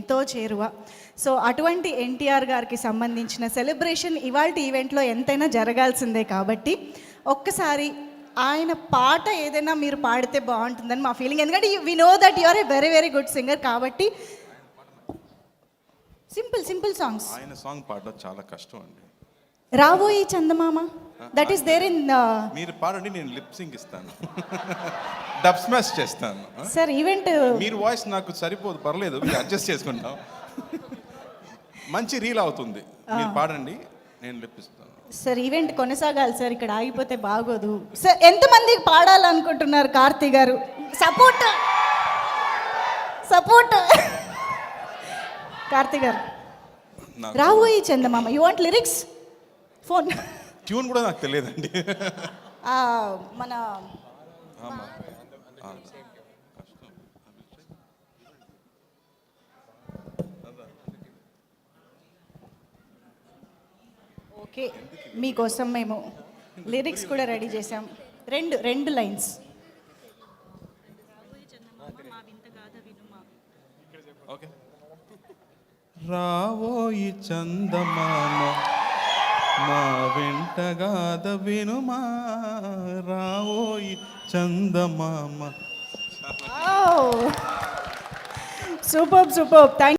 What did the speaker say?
ఎంతో చేరువ. సో అటువంటి ఎన్టీఆర్ గారికి సంబంధించిన సెలబ్రేషన్ ఇవాళ ఈవెంట్లో ఎంతైనా జరగాల్సిందే. కాబట్టి ఒక్కసారి ఆయన పాట ఏదైనా మీరు పాడితే బాగుంటుందని మా ఫీలింగ్. ఎందుకంటే we know that you are a very very good singer. కాబట్టి సింపుల్ సాంగ్స్. ఆయన సాంగ్ పాడడం చాలా కష్టం అండి. రాబోయి చందమామ, దట్ ఈస్ దేర్ ఇన్. మీరు పాడండి, నేను లిప్ సింగ్ ఇస్తాను, డబ్ స్మాష్ చేస్తాను. సార్ ఈవెంట్ మీరు వాయిస్ నాకు సరిపోదు, పర్లేదు, అడ్జస్ట్ చేసుకుంటాం. మంచి రీల్ అవుతుంది. మీరు పాడండి, నేను లిప్ ఇస్తాను. సార్ ఈవెంట్ కొనసాగాలి సార్, ఇక్కడ ఆగిపోతే బాగోదు సార్. ఎంతమంది పాడాలనుకుంటున్నారు కార్తీ గారు? సపోర్ట్ కార్తీ గారు. రాబోయి చందమామ, you want lyrics? Phone tune కూడా నాకు తెలియదండి. మన ఓకే, మీకోసం మేము లిరిక్స్ కూడా రెడీ చేసాం. రెండు లైన్స్. ఓకే. రావోయి చందమామ మా వెంటగాద వినుమా, రావోయి చందమామ. Super thank